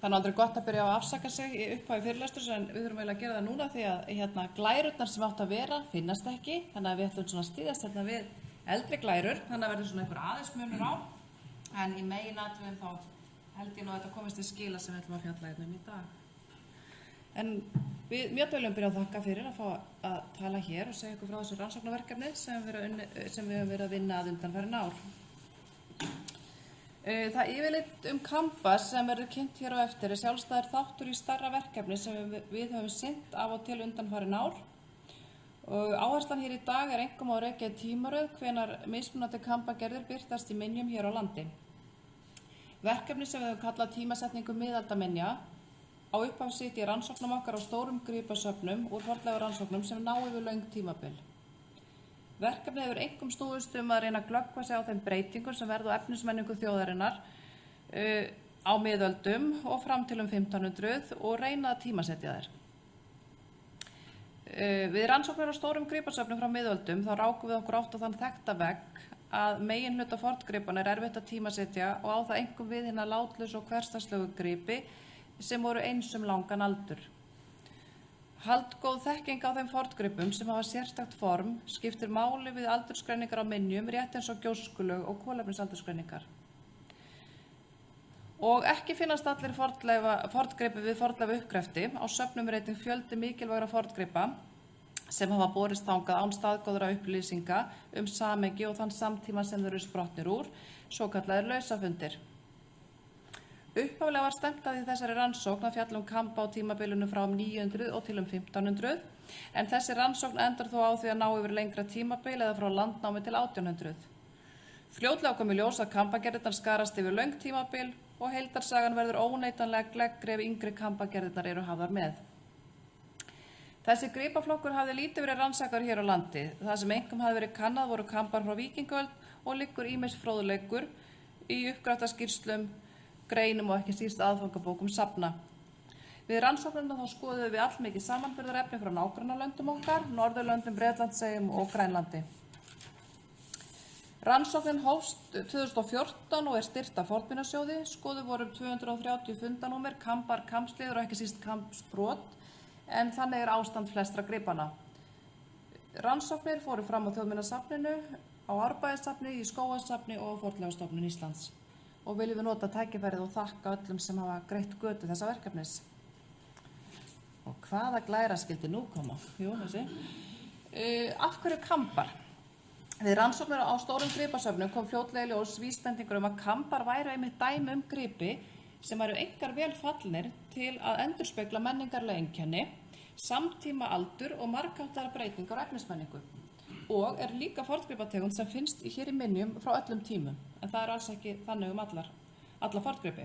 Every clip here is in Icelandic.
Það aldrei gott að byrja á að afsaka sig í upphafi fyrirlesturs en við þurfum eiginlega að gera það núna því að glærurnar sem átt að vera finnast ekki. Þannig að við ætlum svona að styðjast hérna við eldri glærur. Þannig að verður svona einhver aðeins munur á. En í meginatriðum þá held ég nú að þetta komist til skila sem við ætlum að fjalla hérna í dag. En við mjög viljum byrja að þakka fyrir að fá að tala hér og segja ykkur frá þessu rannsóknarverkefni sem við höfum verið að vinna að undanfarin ár. Það yfirleitt Canvas sem verður kynnt hér á eftir sjálfstæður þáttur í stærra verkefni sem við höfum sinnt af og til undanfarin ár. Og áherslan hér í dag einkum á rekja tímaröð hvenær mismunandi Canva-gerðir birtast í minjum hér á landi. Verkefni sem við höfum kallað tímasetningu miðaldaminja á upphaf sitt í rannsóknum okkar á stórum gripasöfnum úr fornleifarannsóknum sem ná yfir löng tímabil. Verkefnið hefur einkum snúist að reyna að glöggva sig á þeim breytingum sem verða á efnismenningu þjóðarinnar á miðöldum og fram til 1500 og reyna að tímasetja þær. Við rannsóknir á stórum gripasöfnum frá miðöldum þá rákum við okkur oft á þann þekkta vegg að meginhluta forngripanna erfitt að tímasetja og á það einkum við hina látlausu og hversdagslegu gripi sem voru eins langan aldur. Haldgóð þekking á þeim forngripum sem hafa sérstakt form skiptir máli við aldursgreiningar á minjum rétt eins og gjóskulög og kolefnisaldursgreiningar. Og ekki finnast allir forngripi við fornleifa uppgrefti. Á söfnum einnig fjöldi mikilvægra forngripa sem hafa borist þangað án staðgóðra upplýsinga samhengi og þann samtíma sem þeir eru sprottnir úr, svokallaðir lausafundir. Upphaflega var stefnt að í þessari rannsókn að fjalla Canva á tímabilinu frá 900 og til 1500, en þessi rannsókn endar þó á því að ná yfir lengra tímabil eða frá landnámi til 1800. Fljótlega kom í ljós að Canva-gerðirnar skarast yfir löng tímabil og heildarsagan verður óneitanlega gleggri ef yngri Canva-gerðirnar eru hafðar með. Þessi gripaflokkur hafði lítið verið rannsakaður hér á landi. Það sem einkum hafði verið kannað voru kambar frá víkingaöld og liggur ýmis fróðleikur í uppgraftarskýrslum, greinum og ekki síst aðfangabókum safna. Við rannsóknina þá skoðuðum við allmikið samanburðarefni frá nágrannalöndum okkar, Norðurlöndum, Bretlandseyjum og Grænlandi. Rannsóknin hófst 2014 og styrkt af Fornminjasjóði. Skoðuð voru 230 fundanúmer, kambar, kampsliður og ekki síst kampsbrot, en þannig ástand flestra gripanna. Rannsóknir fóru fram á Þjóðminjasafninu, á Árbæjarsafni, í Skógasafni og á Fornleifastofnun Íslands. Og viljum við nota tækifærið og þakka öllum sem hafa greitt götu þessa verkefnis. Og hvaða glæra skyldi nú koma? Jú, þessi. Af hverju kambar? Við rannsóknir á stórum gripasöfnum kom fljótlega í ljós vísbendingur að kambar væru einmitt dæmi gripi sem væru einkar vel fallnir til að endurspegla menningarleg einkenni, samtíma aldur og margháttaðar breytingar á efnismenningu. Og líka forngripategund sem finnst hér í minjum frá öllum tímum, en það alls ekki þannig alla forngripi.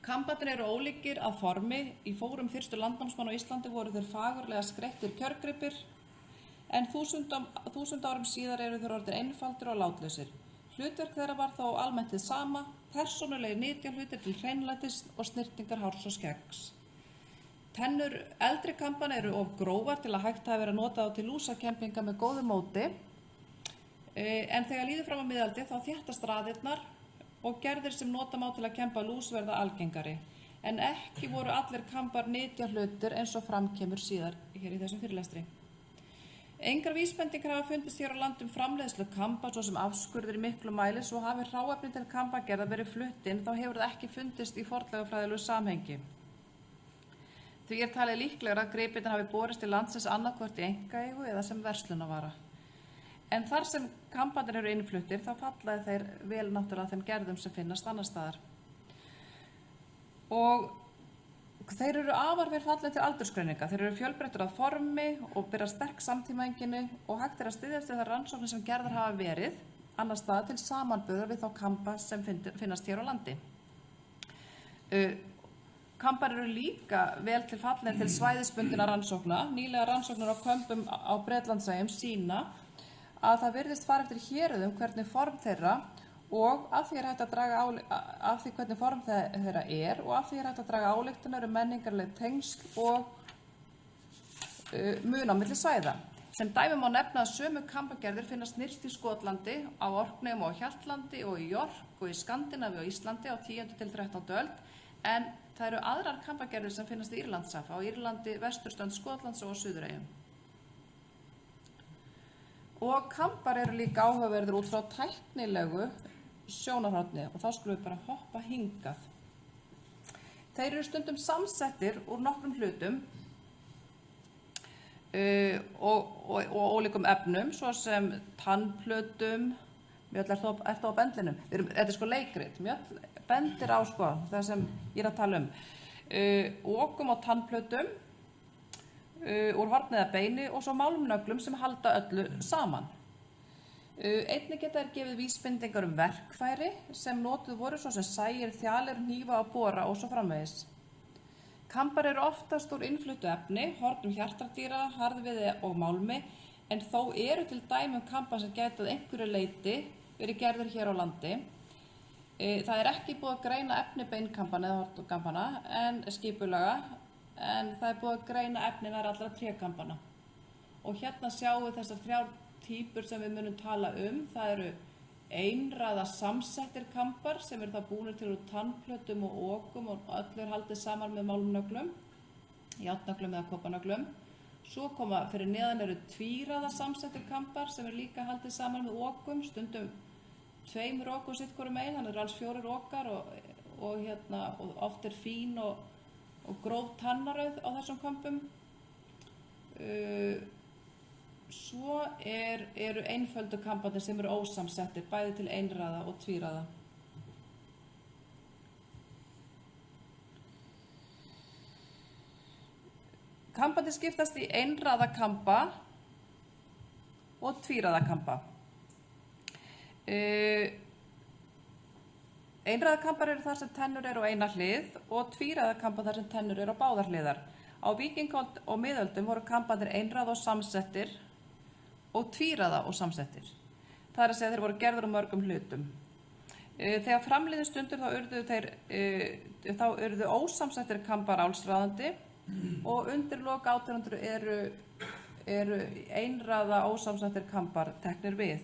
Kambarnir eru ólíkir að formi. Í fórum fyrstu landnámsmanna á Íslandi voru þeir fagurlega skreyttir kjörgripir, en þúsund árum síðar eru þeir orðnir einfaldir og látlausir. Hlutverk þeirra var þó almennt hið sama, persónulegir nytjahlutir til hreinlætis og snyrtingar hárs og skeggs. Tennur eldri kambanna eru of grófar til að hægt hafi verið að nota þá til lúsakempinga með góðu móti, en þegar líður fram á miðaldi þá þéttast raðirnar og gerðir sem nota má til að kempa lús verða algengari, en ekki voru allir kambar nytjahlutir eins og fram kemur síðar hér í þessum fyrirlestri. Engar vísbendingar hafa fundist hér á landi framleiðslu kamba, svo sem afskurðir í miklu mæli, svo hafi hráefni til kambagerðar verið flutt inn, þá hefur það ekki fundist í fornleifafræðilegu samhengi. Því talið líklegra að gripirnir hafi borist til landsins annaðhvort í einkaeigu eða sem verslunarvara. En þar sem kambarnir eru innfluttir þá fallaði þeir vel náttúrulega þeim gerðum sem finnast annars staðar. Og þeir eru afar vel fallnir til aldursgreininga. Þeir eru fjölbreyttir að formi og bera sterk samtímaeinkenni og hægt að styðjast við þær rannsóknir sem gerðar hafa verið annars staðar til samanburðar við þá kamba sem finnast hér á landi. Kambar eru líka vel til fallnir til svæðisbundinna rannsókna. Nýlega rannsóknir á kömbum á Bretlandseyjum sýna að það virðist fara eftir héruðum hvernig form þeirra og af því hægt að draga af því hvernig form þeirra og af því hægt að draga ályktanir menningarleg tengsl og mun á milli svæða. Sem dæmi má nefna að sömu kambagerðir finnast nyrst í Skotlandi, á Orkneyjum og Hjaltlandi og í York og í Skandinavíu og Íslandi á 10. til 13. öld, en það eru aðrar kampagerðir sem finnast í Írlandshaf, á Írlandi, vesturströnd Skotlands og á Suðureyjum. Og kampar eru líka áhugaverðir út frá tæknilegu sjónarhorni og þá skulum við bara hoppa hingað. Þeir eru stundum samsettir úr nokkrum hlutum og ólíkum efnum, svo sem tannplötum. Mjöll, er þá á bendlinum? Þetta er sko leikrit. Mjöll bendir á sko það sem ég er að tala um. Okum og tannplötum úr horni eða beini og svo málmnöglum sem halda öllu saman. Einnig geta þær gefið vísbendingar verkfæri sem notuð voru, svo sem sægir, þjalir, hnífa og bora og svo framvegis. Kampar eru oftast úr innfluttu efni, hornum hjartardýra, harðviði og málmi, en þó eru til dæmi kampar sem gætu að einhverju leyti verið gerðir hér á landi. Það er ekki búið að greina efni beinkampana eða hornkampana en skipulega, en það er búið að greina efni nær allra trékampana. Og hérna sjáum við þessar 3 týpur sem við munum tala um. Það eru einraða samsettir kampar sem eru það búnir til úr tannplötum og okum og öllu haldið saman með málmnöglum, járnnöglum eða koppanöglum. Svo koma fyrir neðan eru tvíraða samsettir kampar sem eru líka haldið saman með okum, stundum 2 okum sitt hvoru megin, þannig eru alls 4 okar og oft er fín og gróf tannarauð á þessum kampum. Svo eru einföldu kamparnir sem eru ósamsettir, bæði til einraða og tvíraða. Kamparnir skiptast í einraða kampa og tvíraða kampa. Einraða kampar eru þar sem tennur eru á eina hlið og tvíraða kampar þar sem tennur eru á báðar hliðar. Á víkingaöld og miðöldum voru kamparnir einraða og samsettir og tvíraða og samsettir. Það er að segja þeir voru gerðir úr mörgum hlutum. Þegar framliðu stundur þá urðu ósamsettir kampar álsráðandi og undir lok 1800 eru einraða ósamsettir kampar teknir við.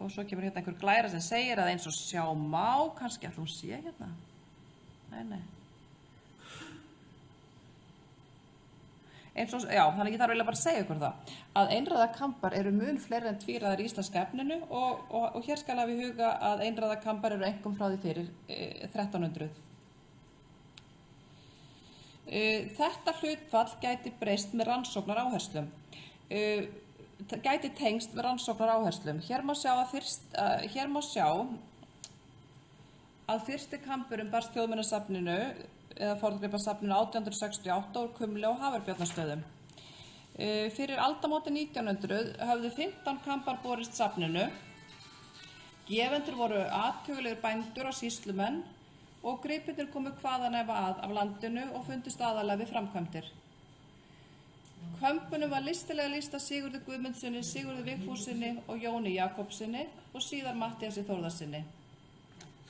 Og svo kemur hérna einhver glæra sem segir að eins og sjá má, kannski að hún sé hérna. Nei. Þannig ég þarf eiginlega bara að segja ykkur það að einraða kampar eru mun fleiri en tvíraðar í íslenska efninu og hér skal hafa í huga að einraða kampar eru einkum frá því fyrir 1300. Þetta hlutfall gæti breyst með rannsóknaráherslum. Gæti tengst með rannsóknaráherslum. Hér má sjá að fyrsti kampurinn barst Þjóðminjasafninu eða forngripasafninu 1868 úr Kumli og Hafurbjarnastöðum. Fyrir aldamótin 1900 höfðu 15 kampar borist safninu. Gefendur voru athugulegir bændur og sýslumenn og gripirnir komu hvaðanæva af landinu og fundust aðallega við framkvæmdir. Kömpunum var listilega lýst af Sigurði Guðmundsssyni, Sigurði Vigfússyni og Jóni Jakobssyni og síðar Matthíasi Þórðarsyni.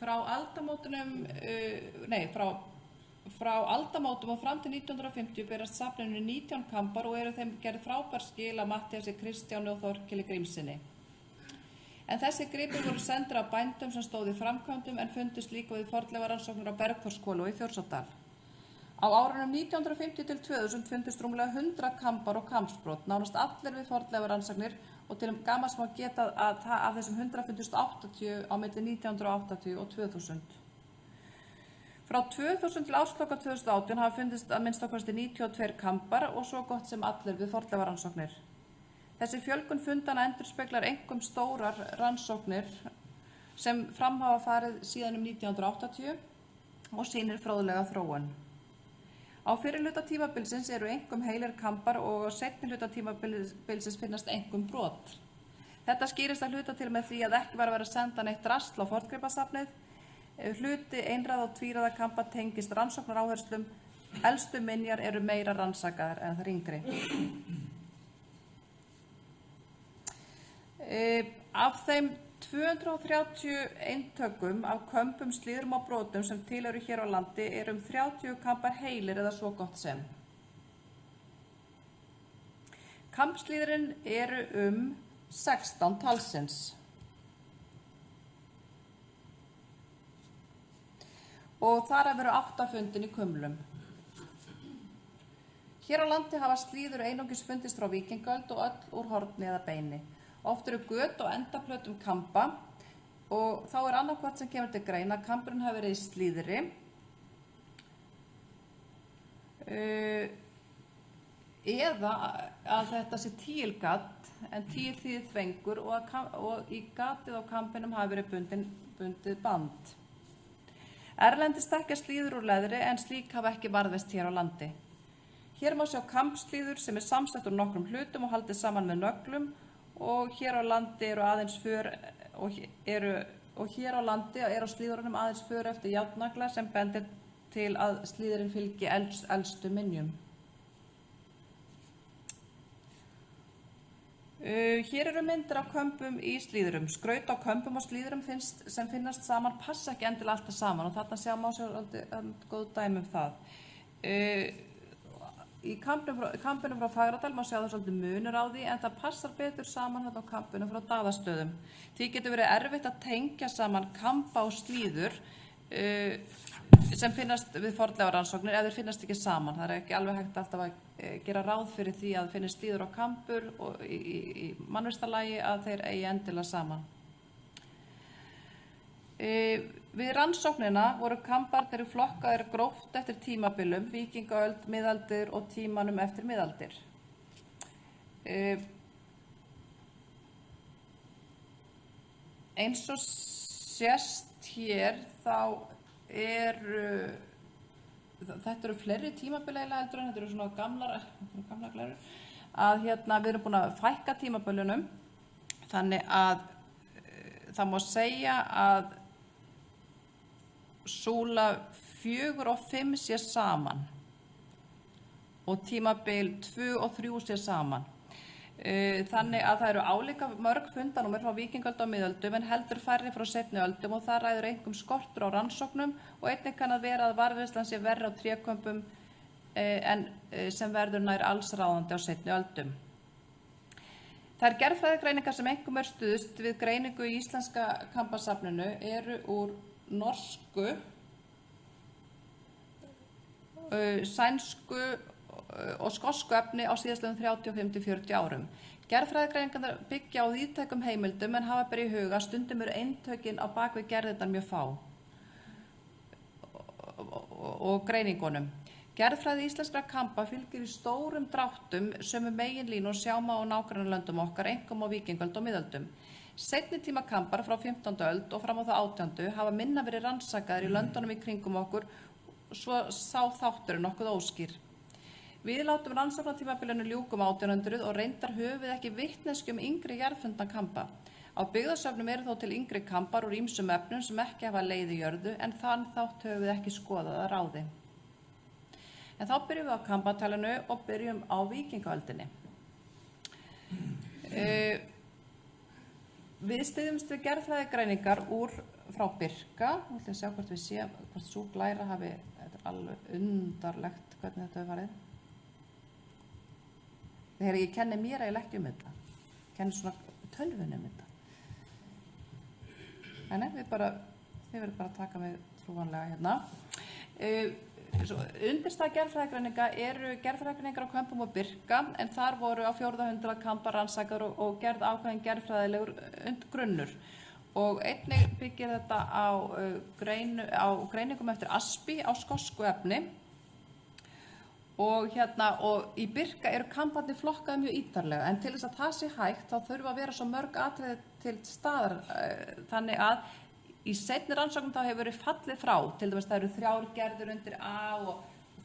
Frá aldamótum og fram til 1950 berast safninu 19 kampar og eru þeim gerð frábær skil af Matthíasi Kristjáni og Þorkeli Grímssyni. En þessi gripir voru sendir af bændum sem stóðu í framkvæmdum en fundust líka við fornleifarannsóknir á Bergþórshvoli og í Þjórsárdal. Á árunum 1950 til 2000 fundust rúmlega 100 kampar og kampsbrot, nánast allir við fornleifarannsóknir og til gamans má geta að af þessum 100 fundust 80 á milli 1980 og 2000. Frá 2000 til ársloka 2018 hafa fundist að minnstakosti 92 kampar og svo gott sem allir við fornleifarannsóknir. Þessi fjölgun fundana endurspeglar einkum stórar rannsóknir sem fram hafa farið síðan 1980 og sýnir fróðlega þróun. Á fyrri hluta tímabilsins eru einkum heilir kampar og á seinni hluta tímabilsins finnast einkum brot. Þetta skýrist að hluta til með því að ekki var að vera að senda neitt drasl á forngripasafnið. Hluti einraða og tvíraða kampa tengist rannsóknaráherslum. Elstu minjar eru meira rannsakaðar en þær yngri. Af þeim 230 eintökum af kömpum, slíðrum og brotum sem til eru hér á landi eru 30 kampar heilir eða svo gott sem. Kampslíðrin eru 16 talsins. og þar af eru 8 fundin í kumlum. Hér á landi hafa slíður einungis fundist frá víkingaöld og öll úr horni eða beini. Oft eru göt og endaplötum kamba og þá annað sem kemur til greina að kamburinn hafi verið í slíðri eða að þetta sé tílgat en tíl þýðir þvengur og í gatið á kambinum hafi verið bundið band. Erlendis þekkja slíður úr leðri en slík hafa ekki varðveist hér á landi. Hér má sjá kambslíður sem samsett úr nokkrum hlutum og haldið saman með nöglum og hér á landi eru aðeins för hér á landi eru á slíðurunum aðeins för eftir járnnagla sem bendir til að slíðurinn fylgi elstu minjum. Hér eru myndir af kömbum í slíðurum. Skraut á kömbum og slíðurum sem finnast saman passa ekki endilega alltaf saman og þarna má sjá góð dæmi það. Í kambinum frá Fagradal má sjá það svolítið munur á því en það passar betur saman þarna á kambinum frá Daðastöðum. Því getur verið erfitt að tengja saman kamba og slíður sem finnast við fornleifarannsóknir ef þeir finnast ekki saman. Það ekki alveg hægt alltaf að gera ráð fyrir því að finnist slíður og kambur og í mannvistarlagi að þeir eigi endilega saman. Við rannsóknina voru kambarnir flokkaðir gróft eftir tímabilum, víkingaöld, miðaldir og tímanum eftir miðaldir. Eins og sést hér þá þetta eru fleiri tímabileilega heldur en þetta eru svona gamla glærur, að við erum búin að fækka tímabilunum þannig að það má segja að súla 4 og 5 sé saman og tímabil 2 og 3 sé saman. Þannig að það eru álíka mörg fundanúmer frá víkingaöld og miðöldum en heldur færri frá seinni öldum og það ræður einkum skortur á rannsóknum og einnig kann að vera að varðveislan sé verri á trékömbum en sem verður nær allsráðandi á seinni öldum. Þær gerðfræðigreiningar sem einkum stuðst við greiningu í íslenska kambasafninu eru úr norsku, sænsku og skosku efni á síðastliðnum 35–40 árum. Gerðfræðigreiningarnar byggja á víðtækum heimildum en hafa ber í huga stundum eru eintökin á bakvið gerðirnar mjög fá og greiningunum. Gerðfræði íslenskra kamba fylgir í stórum dráttum sömu meginlínu og sjá má á nágrannalöndum okkar, einkum á víkingaöld og miðöldum. Seinni tíma kambar frá 15. öld og fram á það 18. hafa minna verið rannsakaðir í löndunum í kringum okkur, svo sá þáttur nokkuð óskýr. Við látum rannsóknartímabilinu ljúka 1800 og reyndar höfum við ekki vitneskju yngri jarðfundna kamba. Á byggðasöfnum eru þó til yngri kambar úr ýmsum efnum sem ekki hafa leið í jörðu en þann þátt höfum við ekki skoðað að ráði. En þá byrjum við á kambatalinu og byrjum á víkingaöldinni. Við styðjumst við gerðfræðigreiningar frá Birka. Nú ætlum ég að sjá hvort við séum hvort sú glæra hafi, þetta er alveg undarlegt hvernig þetta hefur farið. Þegar ég kenni mér eiginlega ekki þetta. Kenni svona tölvunum þetta. Nei, þið verður bara að taka mig trúanlega hérna. Undirstað gerðfræðigreininga eru gerðfræðigreiningar á kömbum og Birka en þar voru á 400 kambar rannsakaðir og gerð ákveðin gerðfræðilegur grunnur. Og einnig byggir þetta á greiningum eftir aspi á skosku efni. Og í Birka eru kambarnir flokkaði mjög ítarlega en til þess að það sé hægt þá þurfa að vera svo mörg atriði til staðar þannig að í seinni rannsóknum þá hefur verið fallið frá, til dæmis það eru 3 gerðir undir A og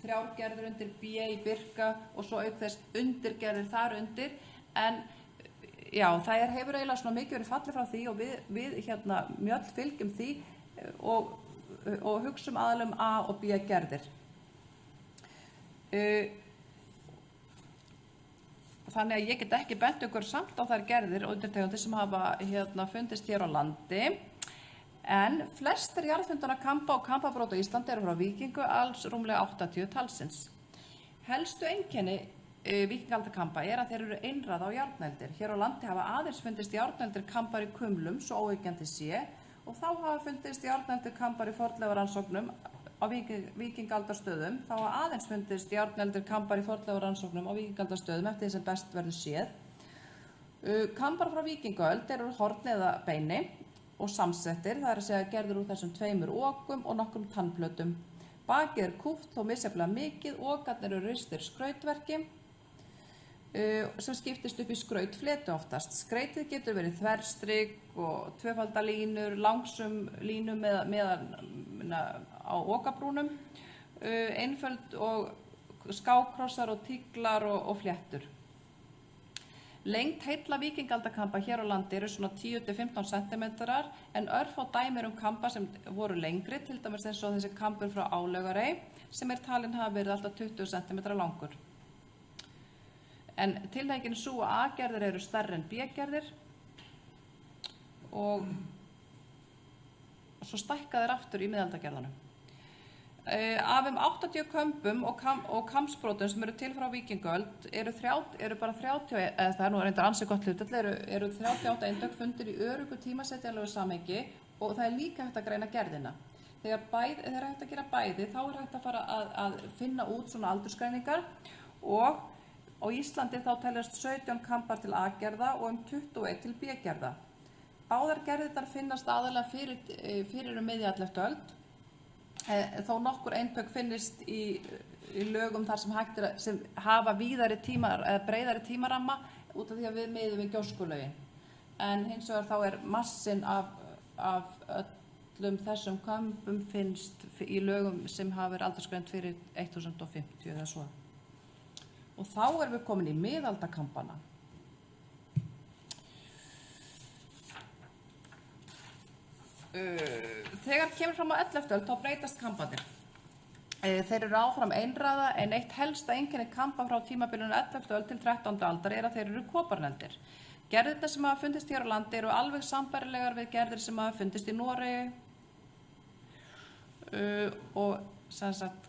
3 gerðir undir B í Birka og svo auk þess undirgerðir þar undir en já, það hefur eiginlega svona mikið verið fallið frá því og við mjöll fylgjum því og hugsum aðalum A og B gerðir. Þannig að ég get ekki bent ykkur samt á þær gerðir og undirtegundir sem hafa fundist hér á landi en flestir jarðfundana kamba og kambabrót á Íslandi eru frá víkingu alls rúmlega 80 talsins. Helstu einkenni víkingaldakamba er að þeir eru einræða á járneldir. Hér á landi hafa aðeins fundist járneldir kambar í kumlum svo óyggjandi sé og þá hafa fundist járneldir kambar í fornleifarannsóknum á víkingaldarstöðum þá hafa aðeins fundist járneldir kampar í fornleifarannsóknum á víkingaldarstöðum eftir því sem best verður séð. Kampar frá víkingaöld eru úr horni eða beini og samsettir, það er að segja gerður úr þessum 2 okum og nokkrum tannplötum. Bakið er kúpt þó misjafnlega mikið, okarnir eru ristir skrautverki sem skiptist upp í skrautfletu oftast. Skrautið getur verið þverstrik og tvöfaldalínur, langsum línum á okabrúnum, einföld og skákrossar og tíglar og fléttur. Lengd heilla víkingaldakampa hér á landi eru svona 10–15 cm en örfá dæmi kampa sem voru lengri, til dæmis eins og þessi kampur frá Álaugarey sem talinn hafa verið alltaf 20 cm langur. En tilhneigingin er sú að A-gerðir eru stærri en B-gerðir og svo stækka þeir aftur í miðaldagerðunum. Af 80 kömbum og kampsbrotum sem eru til frá víkingaöld eru bara 30, eða það er nú reyndar ansi gott hlutfall, eru 38 eintök fundir í öruggu tímasetjanlegu samhengi og það er líka hægt að greina gerðina. Þegar er hægt að gera bæði þá er hægt að fara að finna út svona aldursgreiningar og á Íslandi þá teljast 17 kampar til A-gerða og 21 til B-gerða. Báðar gerðirnar finnast aðallega fyrir miðja 11. öld. Þó nokkur eintök finnist í lögum þar sem hafa víðari breiðari tímaramma út af því að við miðum við gjóskulögin. En hins vegar þá er massinn af öllum þessum kömbum finnst í lögum sem hafa verið aldursgreind fyrir 1050 eða svo. Og þá erum við komin í miðaldakampana. Þegar kemur fram á 11. öld þá breytast kamparnir. Þeir eru áfram einræða en eitt helsta einkenni kampa frá tímabilinu 11. öld til 13. aldar er að þeir eru koparneldir. Gerðirnar sem hafa fundist hér á landi eru alveg sambærilegar við gerðir sem hafa fundist í Noregi og sem sagt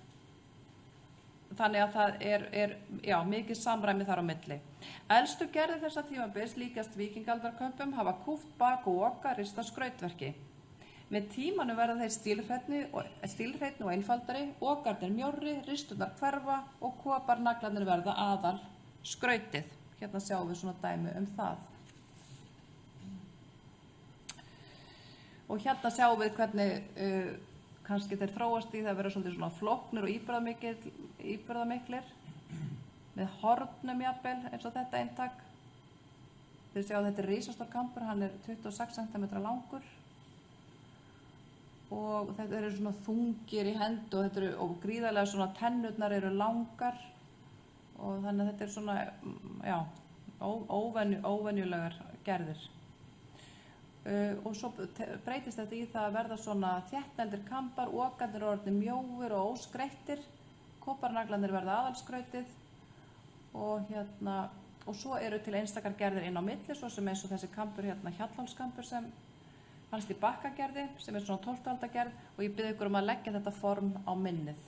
þannig að það er mikið samræmi þar á milli. Elstu gerðir þessa tímabils líkast víkingaldarkömpum hafa kúpt bak og oka rista skrautverki. Með tímanum verða þeir stílhreinn og einfaldari, okarnir mjórri, risturnar hverfa og koparnaglarnir verða aðal skrautið. Hérna sjáum við svona dæmi það. Og hérna sjáum við hvernig kannski þeir þróast í það vera svolítið svona flóknir og íburðamiklir með hornum jafnvel eins og þetta eintak. Þið sjáum þetta er risastór kampur, hann er 26 cm langur og þetta eru svona þungir í hendu og gríðarlega svona tennurnar eru langar og þannig að þetta er svona óvenjulegar gerðir. Og svo breytist þetta í það að verða svona þéttneldir kampar, okarnir eru orðnir mjóir og óskreittir, koparnaglarnir verða aðalskrautið og svo eru til einstakar gerðir inn á milli, svo sem eins og þessi kampur hérna, Hjallhólskampur sem fannst í Bakkagerði, sem er svona 12. aldargerð og ég bið ykkur að leggja þetta form á minnið.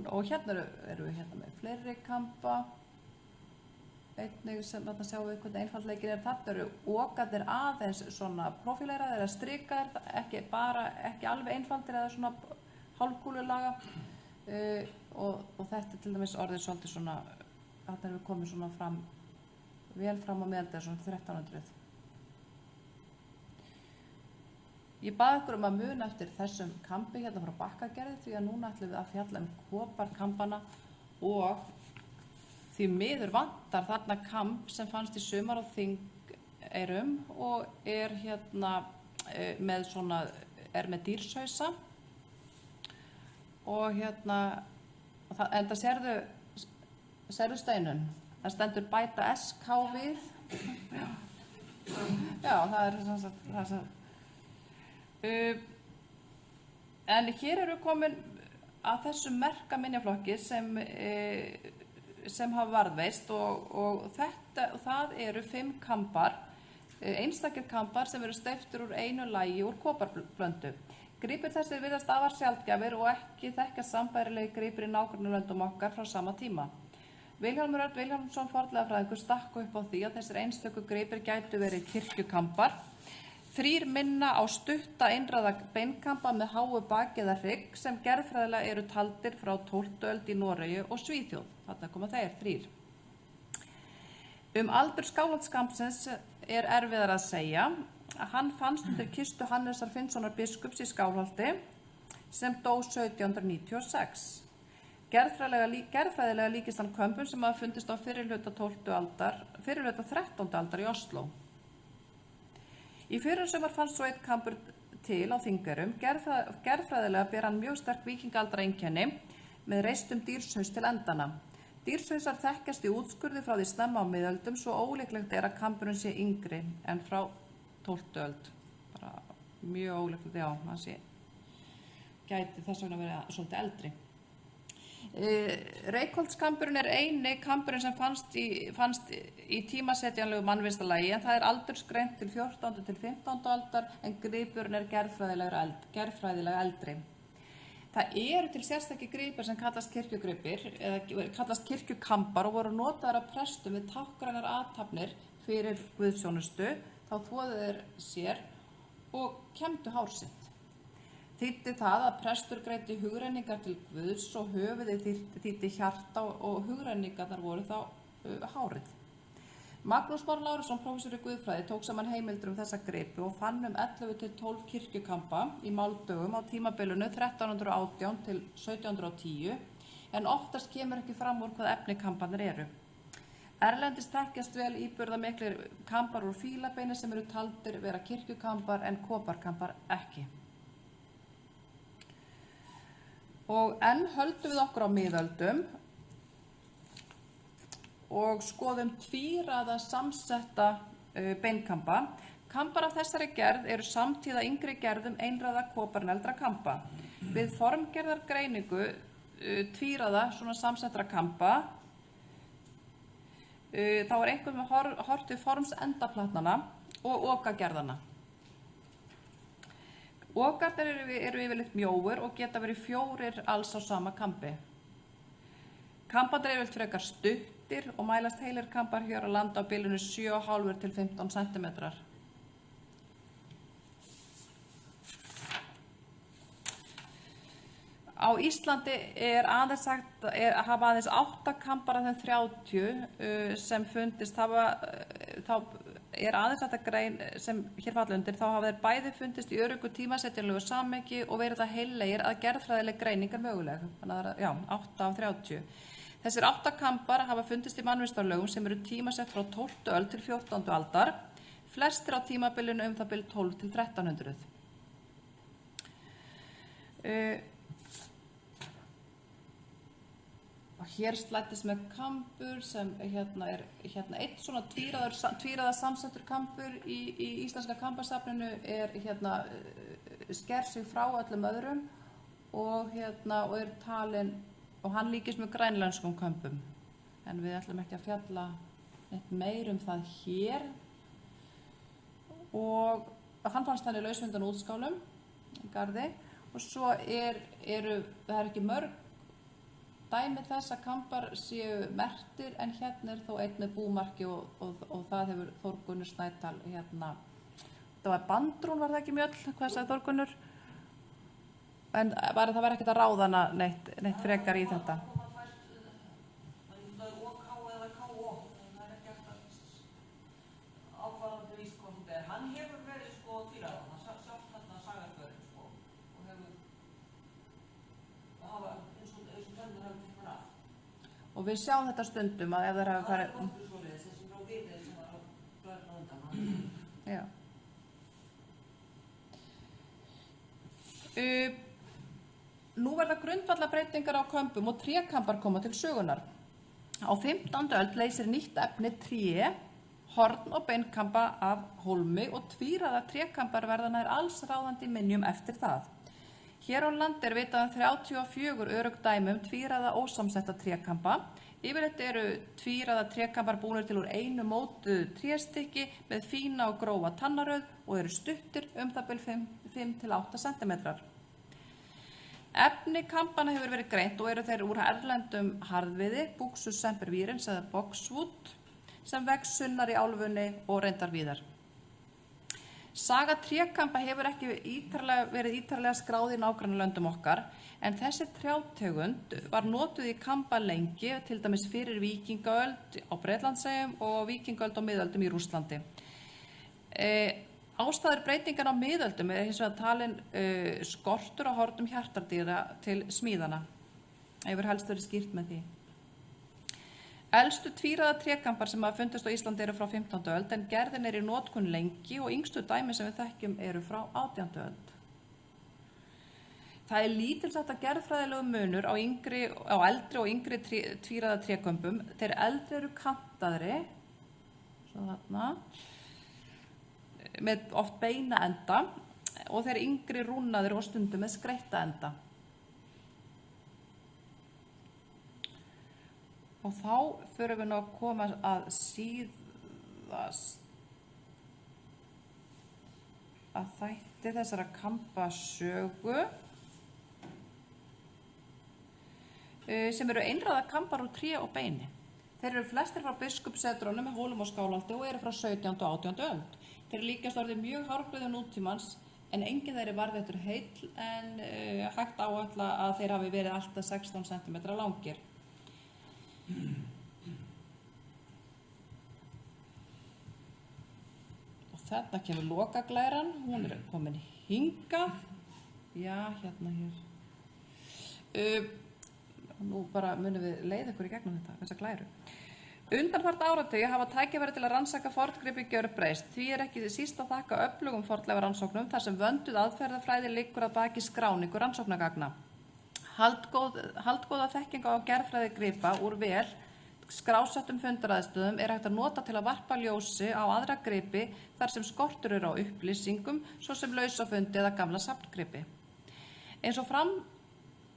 Og hérna eru við hérna með fleiri kampa, einnig sem þarna sjáum við hvernig einfaldleikinn er. Þarna eru okarnir aðeins svona profíleraðir eða strikaðir, ekki alveg einfaldir eða svona hálfkúlulaga og þetta til dæmis orðið svolítið svona, þarna erum við komið svona vel fram á miðaldir, svona 1300. Ég bað ykkur að muna eftir þessum kampi hérna frá Bakkagerði því að núna ætlum við að fjalla koparkampana og því miður vantar þarna kamp sem fannst í sumar á Þingeyrum og er hérna með dýrshausa og hérna en það sérðu steinun, það stendur bæta SK við. Já, það er en hér eru komin að þessum merka minjaflokki sem hafa varðveist og það eru 5 kampar, einstakir kampar sem eru steyptir úr einu lagi úr koparblöndu. Gripir þessir virðast afar sjaldgæfir og ekki þekkja sambærilegi gripir í nágrannalöndum okkar frá sama tíma. Vilhjálmur Örn Vilhjálmsson fornleifafræðingur stakk upp á því að þessir einstöku gripir gætu verið kirkjukampar. 3 minna á stutta einræða beinkampa með háu baki eða hrygg sem gerðfræðilega eru taldir frá 12. öld í Noregi og Svíþjóð. Þarna koma þeir 3. Aldur Skálholtskampsins er erfiðar að segja. Hann fannst undir kistu Hannesar Finnssonar biskups í Skálholti sem dó 1796. Gerðfræðilega líkist hann kömpum sem hafa fundist á fyrrihluta 13. aldar í Oslo. Í fyrrasumar fannst svo einn kampur til á Þingeyrum. Gerðfræðilega ber hann mjög sterk víkingaaldaraeinkenni með reistum dýrshaus til endana. Dýrshausar þekkjast í útskurði frá því snemma á miðöldum, svo ólíklegt er að kampurinn sé yngri en frá 12. öld. Bara mjög ólíklegt, já, hann sé gæti þess vegna verið svolítið eldri. Reykholtskampurinn er eini kampurinn sem fannst í tímasetjanlegu mannvistarlagi, en það er aldursgreint til 14. til 15. aldar, en gripurinn er gerðfræðilega eldri. Það eru til sérstakir gripir sem kallast kirkjugripir eða kallast kirkjukampar og voru notaðar af prestum við táknrænar athafnir fyrir guðsþjónustu, þá þvoðu þeir sér og kemdu hár sitt. Þýddi það að prestur greiddi hugrenningar til Guðs og höfuðið þýddi hjarta og hugrenningarnar voru þá hárið. Magnús Már Lárusson, prófessor í guðfræði, tók saman heimildir þessa gripi og fann 11 til 12 kirkjukampa í máldögum á tímabilinu 1318 til 1710, en oftast kemur ekki fram úr hvað efni kampanir eru. Erlendis þekkjast vel íburðamiklir kampar úr fílabeini sem eru taldir vera kirkjukampar en koparkampar ekki. Og enn höldum við okkur á miðöldum og skoðum tvíraða samsetta beinkampa. Kampar af þessari gerð eru samtíða yngri gerðum einræða koparneldra kampa. Við formgerðargreiningu tvíraða svona samsettra kampa þá er einhvern veginn horft til forms endaplatnana og okagerðana. Okarnir eru yfirleitt mjóir og geta verið 4 alls á sama kampi. Kamparnir eru yfirleitt frekar stuttir og mælast heilir kampar hér á landi á bilinu 7,5 til 15 cm. Á Íslandi hafa aðeins 8 kampar af þeim 30 sem fundist hafa, þá er aðeins þetta grein sem hér falla undir, þá hafa þeir bæði fundist í öruggu tímasetjanlegu samhengi og verið það heillegir að gerðfræðileg greining er möguleg. Þannig að það er 8 af 30. Þessir 8 kampar hafa fundist í mannvistarlögum sem eru tímasett frá 12. öld til 14. aldar, flestir á tímabilinu það bil 12 til 1300. Og hér slættist með kampur sem er eitt svona tvíraða samsettur kampur í íslenska kampasafninu sker sig frá öllum öðrum og er talinn, og hann líkist með grænlenskum kampum. En við ætlum ekki að fjalla neitt meir það hér. Og hann fannst hann í lausfundan útskálum í Garði, og svo það er ekki mörg dæmi þess að kampar séu merktir, en hérna er þó einn með búmarki og það hefur Þórgunnur Snædal það var bandrún, var það ekki mjöll, hvað sagði Þórgunnur? En það var ekkert að ráða hana neitt frekar í þetta. Það er OK eða KO, það er ekki eftir ákvarðandi víst hvað þetta er. Hann hefur verið tvíraður, hann sjálft þarna sagarförin og hefur hafa eins og tennur hefur tekið af. Og við sjáum þetta stundum að ef þeir hafa farið... Það er nokkur svoleiðis, þessi frá vitið sem var á blöðna undan hann. Já. Nú verða grundvallarbreytingar á kömpum og trékampar koma til sögunar. Á 15. öld leysir nýtt efni tré, horn og beinkampa af hólmi og tvíraða trékampar verða nær alls ráðandi minjum eftir það. Hér á landi er vitað 34 örugg dæmi tvíraða ósamsetta trékampa. Yfirleitt eru tvíraða trékampar búnir til úr einu mótuðu tréstikki með fína og grófa tannaröð og eru stuttir það bil 5 til 8 cm. Efni kampana hefur verið greint og eru þeir úr erlendum harðviði, Buxus sempervirens eða boxwood, sem vex sunnar í álfunni og reyndar víðar. Saga trékamba hefur ekki verið ítarlega skráð í nágrannalöndum okkar, en þessi trjátegund var notuð í kamba lengi, til dæmis fyrir víkingaöld á Bretlandseyjum og víkingaöld á miðöldum í Rússlandi. Ástæður breytingan á miðöldum hins vegar talin skortur á hornum hjartardýra til smíðana. Hefur helst verið skýrt með því. Elstu tvíraða trékambar sem hafa fundist á Íslandi eru frá 15. öld, en gerðin í notkun lengi og yngstu dæmi sem við þekkjum eru frá 18. öld. Það lítilsháttar gerðfræðilegur munur á eldri og yngri tvíraða trékömbum. Þeir eldri eru kantaðri, svo þarna, með oft beina enda, og þeir yngri rúnaðir og stundum með skreytta enda. Og þá förum við nú að koma að síðast að þætti þessara kambasögu, sem eru einræða kambar úr tré og beini. Þeir eru flestir frá biskupssetrónum með Hólum og Skálholti og eru frá 17. og 18. öld. Þeir eru líkast orðið mjög hárbrugðið nútímans, en enginn þeirri varðveittur heill, en hægt áætla að þeir hafi verið alltaf 16 cm langir. Og þarna kemur lokaglæran, hún er komin hingað. Já, hérna hér. Nú bara munum við leiða ykkur í gegnum þessa glæru. Undanfarna áratugi hafa tækifæri til að rannsaka forngripi gjörbreyst. Því er ekki síst að þakka öflugum fornleifarannsóknum þar sem vönduð aðferðafræði liggur að baki skráningu rannsóknargagna. Haldgóða þekkinga á gerðfræði gripa úr vel skrásettum fundaraðstöðum er hægt að nota til að varpa ljósi á aðra gripi þar sem skortur eru á upplýsingum, svo sem lausafundi eða gamla safngripi. Eins og fram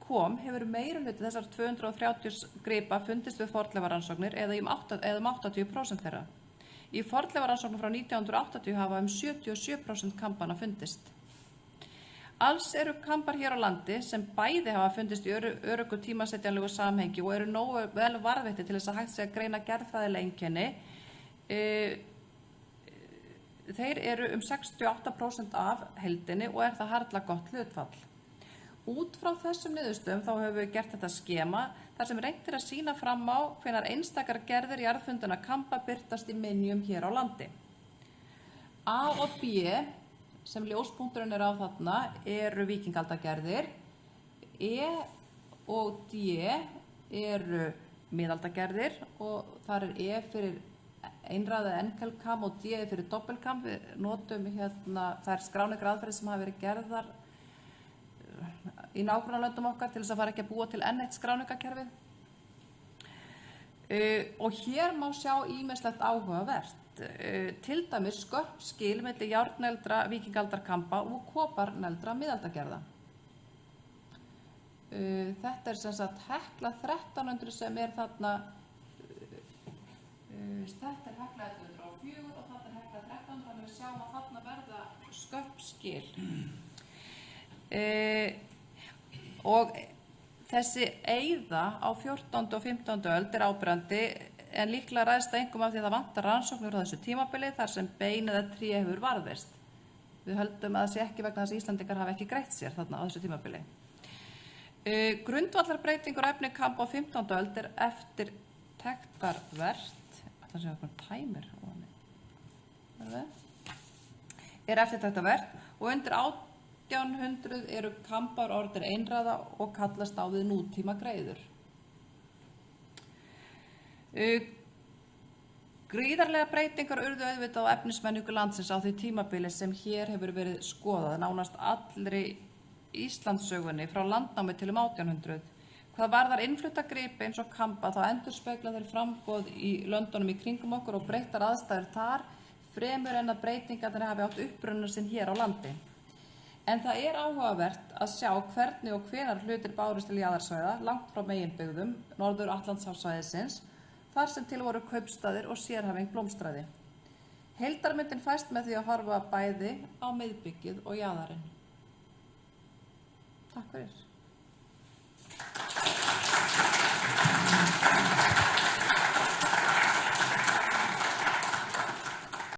kom hefur meirihluti þessar 230 gripa fundist við fornleifarannsóknir eða um 80% þeirra. Í fornleifarannsóknum frá 1980 hafa 77% kambanna fundist. Alls eru kambar hér á landi sem bæði hafa fundist í öruggu tímasetjanlegu samhengi og eru nógu vel varðveittir til þess að hægt sé að greina gerðfræðileg einkenni. Þeir eru 68% af heildinni og er það harla gott hlutfall. Út frá þessum niðurstöðum þá höfum við gert þetta skema þar sem reynt er að sýna fram á hvenær einstakar gerðir jarðfundinna kamba birtast í minjum hér á landi. A og B, sem ljóspunkturinn er á þarna, eru víkingaldargerðir. E og D eru miðaldargerðir og þar er E fyrir einræða enkelkam og D fyrir doppelkam. Við notum hérna þær skráningraðferðir sem hafa verið gerðar í nágrannalöndum okkar til þess að fara ekki að búa til enn eitt skráningakerfið. Og hér má sjá ýmislegt áhugavert. Til dæmis skörp skil milli járneldra víkingaldarkamba og koparneldra miðaldagerða. Þetta er sem sagt Hekla 1300 sem er þarna, þetta er Hekla 1104 og þetta er Hekla 1300, þannig við sjáum að þarna verða skörp skil. Og þessi eyða á 14. og 15. öld er áberandi, en líklega ræðst það einkum af því að það vantar rannsóknir á þessu tímabili þar sem bein eða tré hefur varðveist. Við höldum að það sé ekki vegna þess að Íslandingar hafa ekki greitt sér þarna á þessu tímabili. Grundvallarbreytingur á efni kamba á 15. öld er eftir tektarvert, það sé okkur tæmir á hann. Er eftir tektarvert og undir 1800 eru kambar orðnir einræða og kallast á við nútíma greiður. Gríðarlega breytingar urðu auðvitað á efnismenningu landsins á því tímabili sem hér hefur verið skoðað nánast allri Íslandssögunni frá landnámi til 1800. Hvað varðar innflutta gripi eins og kamba þá endurspegla þeir framboð í löndunum í kringum okkur og breyttar aðstæður þar fremur en að breytingarnir hafi átt uppruna sinn hér á landi. En það er áhugavert að sjá hvernig og hvenær hlutir bárust til jaðarsvæða langt frá meginbyggðum norður Atlantshafssvæðisins, þar sem til voru kaupstaðir og sérhæfing blómstraði. Heildarmyndin fæst með því að horfa bæði á miðbyggið og jaðarinn. Takk fyrir.